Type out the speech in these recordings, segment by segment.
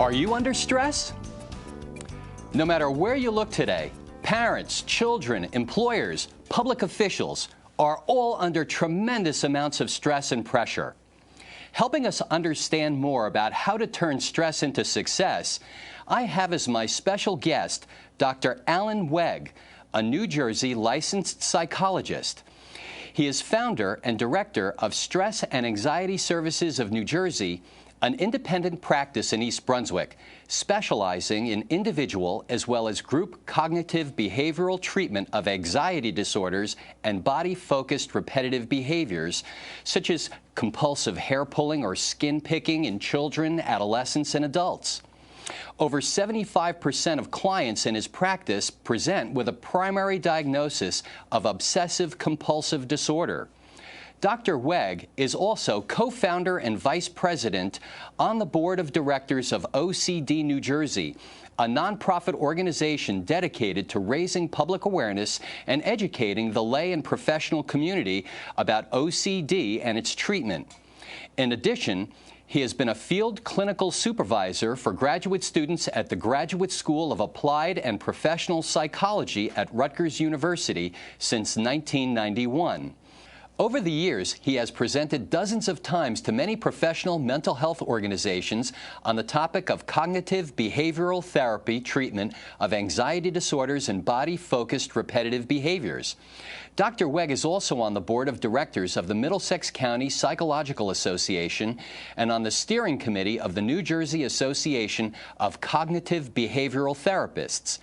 Are you under stress? No matter where you look today, parents, children, employers, public officials are all under tremendous amounts of stress and pressure. Helping us understand more about how to turn stress into success, I have as my special guest Dr. Alan Weg, a New Jersey licensed psychologist. He is founder and director of Stress and Anxiety Services of New Jersey, an independent practice in East Brunswick, specializing in individual as well as group cognitive behavioral treatment of anxiety disorders and body-focused repetitive behaviors, such as compulsive hair pulling or skin picking in children, adolescents, and adults. Over 75% of clients in his practice present with a primary diagnosis of obsessive-compulsive disorder. Dr. Weg is also co-founder and vice president on the board of directors of OCD New Jersey, a nonprofit organization dedicated to raising public awareness and educating the lay and professional community about OCD and its treatment. In addition, he has been a field clinical supervisor for graduate students at the Graduate School of Applied and Professional Psychology at Rutgers University since 1991. Over the years, he has presented dozens of times to many professional mental health organizations on the topic of cognitive behavioral therapy treatment of anxiety disorders and body-focused repetitive behaviors. Dr. Weg is also on the board of directors of the Middlesex County Psychological Association and on the steering committee of the New Jersey Association of Cognitive Behavioral Therapists.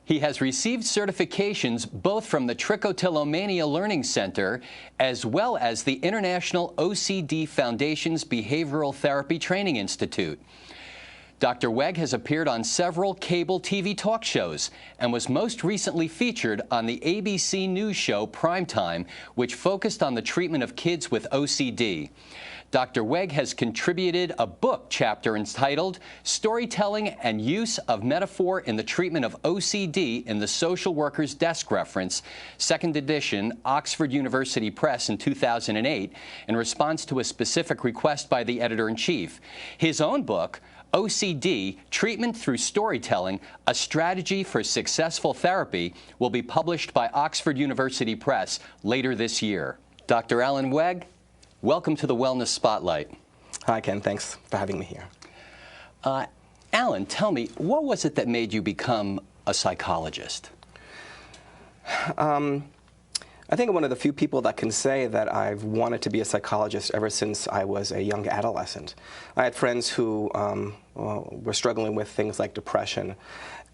He has received certifications both from the Trichotillomania Learning Center as well as the International OCD Foundation's Behavioral Therapy Training Institute. Dr. Weg has appeared on several cable TV talk shows and was most recently featured on the ABC News show Primetime, which focused on the treatment of kids with OCD. Dr. Weg has contributed a book chapter entitled Storytelling and Use of Metaphor in the Treatment of OCD in the Social Worker's Desk Reference, 2nd edition, Oxford University Press in 2008, in response to a specific request by the editor-in-chief. His own book, OCD, Treatment Through Storytelling, A Strategy for Successful Therapy, will be published by Oxford University Press later this year. Dr. Alan Weg, welcome to the Wellness Spotlight. Hi, Ken. Thanks for having me here. Alan, tell me, what was it that made you become a psychologist? I think I'm one of the few people that can say that I've wanted to be a psychologist ever since I was a young adolescent. I had friends who were struggling with things like depression,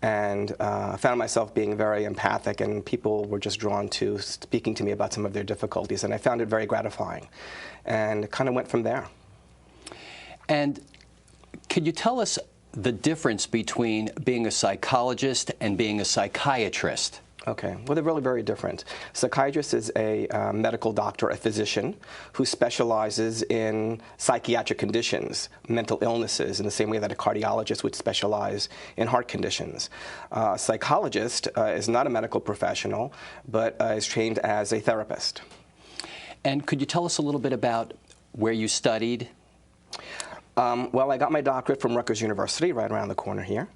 and I found myself being very empathic, and people were just drawn to speaking to me about some of their difficulties, and I found it very gratifying, and it kind of went from there. And could you tell us the difference between being a psychologist and being a psychiatrist? Okay. Well, they're really very different. Psychiatrist is a medical doctor, a physician, who specializes in psychiatric conditions, mental illnesses, in the same way that a cardiologist would specialize in heart conditions. A psychologist is not a medical professional, but is trained as a therapist. And could you tell us a little bit about where you studied? Well, I got my doctorate from Rutgers University, right around the corner here.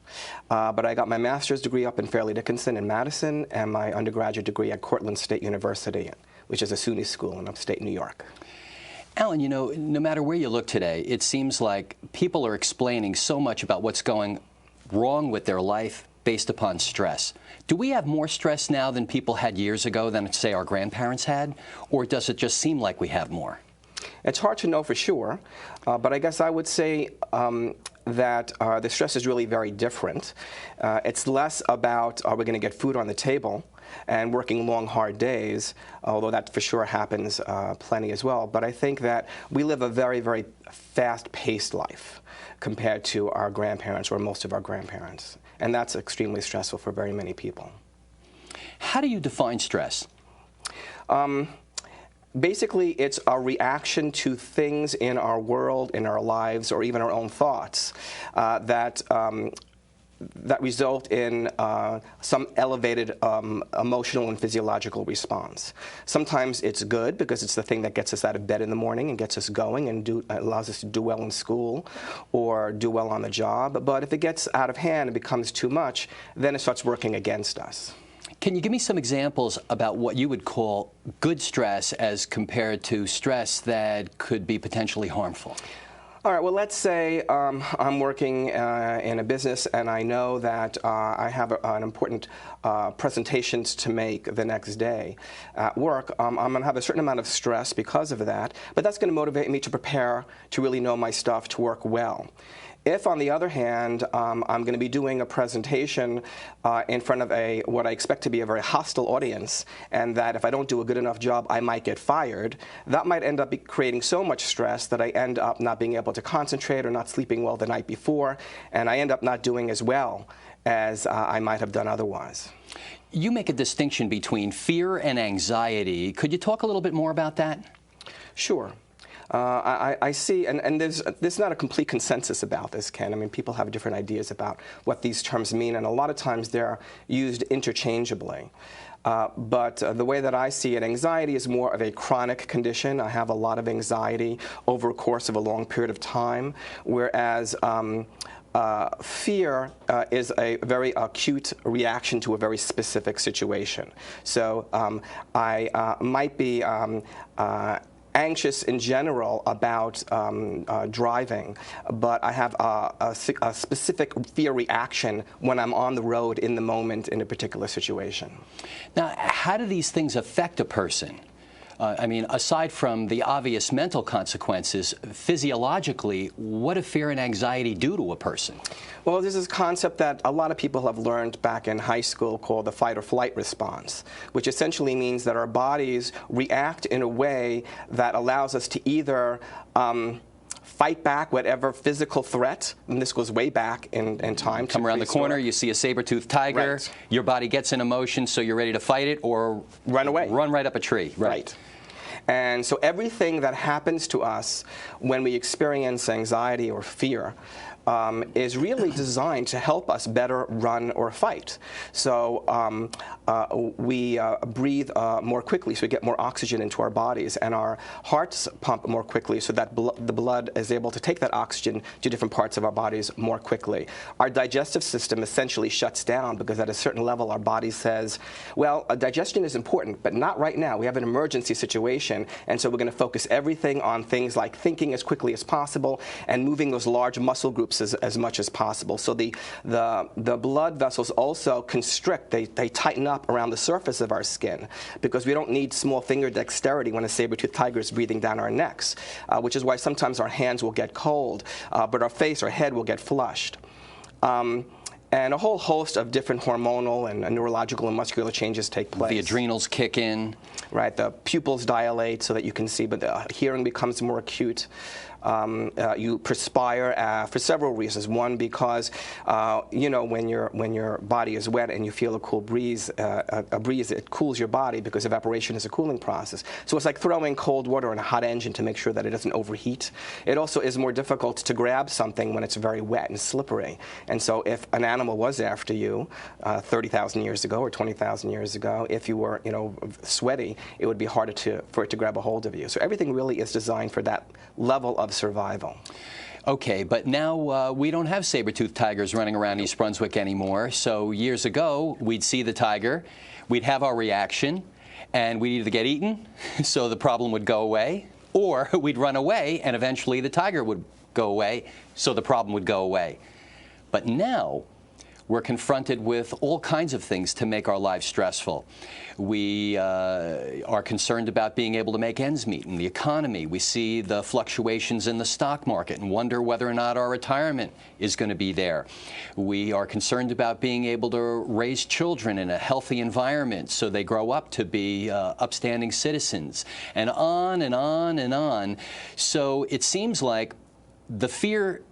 But I got my master's degree up in Fairleigh Dickinson in Madison, and my undergraduate degree at Cortland State University, which is a SUNY school in upstate New York. Alan, you know, no matter where you look today, it seems like people are explaining so much about what's going wrong with their life based upon stress. Do we have more stress now than people had years ago than, say, our grandparents had? Or does it just seem like we have more? It's hard to know for sure, but I guess I would say that the stress is really very different. It's less about are we going to get food on the table and working long, hard days, although that for sure happens plenty as well. But I think that we live a very, very fast-paced life compared to our grandparents or most of our grandparents. And that's extremely stressful for very many people. How do you define stress? Basically, it's a reaction to things in our world, in our lives, or even our own thoughts that that result in some elevated emotional and physiological response. Sometimes it's good because it's the thing that gets us out of bed in the morning and gets us going and allows us to do well in school or do well on the job. But if it gets out of hand and becomes too much, then it starts working against us. Can you give me some examples about what you would call good stress as compared to stress that could be potentially harmful? All right, well, let's say I'm working in a business and I know that I have an important presentations to make the next day at work. I'm going to have a certain amount of stress because of that, but that's going to motivate me to prepare to really know my stuff to work well. If, on the other hand, I'm going to be doing a presentation in front of what I expect to be a very hostile audience, and that if I don't do a good enough job, I might get fired, that might end up creating so much stress that I end up not being able to concentrate or not sleeping well the night before, and I end up not doing as well as I might have done otherwise. You make a distinction between fear and anxiety. Could you talk a little bit more about that? Sure. I see, and there's not a complete consensus about this, Ken. I mean, people have different ideas about what these terms mean, and a lot of times they're used interchangeably. But the way that I see it, anxiety is more of a chronic condition. I have a lot of anxiety over a course of a long period of time, whereas fear is a very acute reaction to a very specific situation. So I might be anxious in general about driving, but I have a specific fear reaction when I'm on the road in the moment in a particular situation. Now, how do these things affect a person? I mean, aside from the obvious mental consequences, physiologically, what do fear and anxiety do to a person? Well, there's this concept that a lot of people have learned back in high school called the fight or flight response, which essentially means that our bodies react in a way that allows us to either fight back whatever physical threat, and this goes way back in time. Come around the corner, you see a saber-toothed tiger, right. Your body gets in motion, so you're ready to fight it, or run away. Run right up a tree. Right. And so everything that happens to us when we experience anxiety or fear is really designed to help us better run or fight. So we breathe more quickly, so we get more oxygen into our bodies, and our hearts pump more quickly so that the blood is able to take that oxygen to different parts of our bodies more quickly. Our digestive system essentially shuts down because at a certain level our body says, well, digestion is important, but not right now. We have an emergency situation, and so we're going to focus everything on things like thinking as quickly as possible and moving those large muscle groups as much as possible. So the blood vessels also constrict, they tighten up around the surface of our skin because we don't need small finger dexterity when a saber-toothed tiger is breathing down our necks, which is why sometimes our hands will get cold, but our face or head will get flushed. And a whole host of different hormonal and neurological and muscular changes take place. The adrenals kick in. Right, the pupils dilate so that you can see, but the hearing becomes more acute. You perspire for several reasons. One, because you know, when your body is wet and you feel a cool breeze, it cools your body because evaporation is a cooling process. So it's like throwing cold water in a hot engine to make sure that it doesn't overheat. It also is more difficult to grab something when it's very wet and slippery. And so if an animal was after you 30,000 years ago or 20,000 years ago, if you were, you know, sweaty, it would be harder for it to grab a hold of you. So everything really is designed for that level of survival. Okay, but now we don't have saber-toothed tigers running around East Brunswick anymore. So years ago, we'd see the tiger, we'd have our reaction, and we'd either get eaten, so the problem would go away, or we'd run away, and eventually the tiger would go away, so the problem would go away. But now, we're confronted with all kinds of things to make our lives stressful. We are concerned about being able to make ends meet in the economy. We see the fluctuations in the stock market and wonder whether or not our retirement is going to be there. We are concerned about being able to raise children in a healthy environment so they grow up to be upstanding citizens, and on and on and on. So it seems like the fear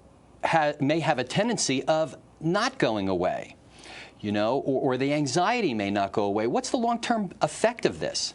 may have a tendency of not going away, you know, or the anxiety may not go away. What's the long-term effect of this?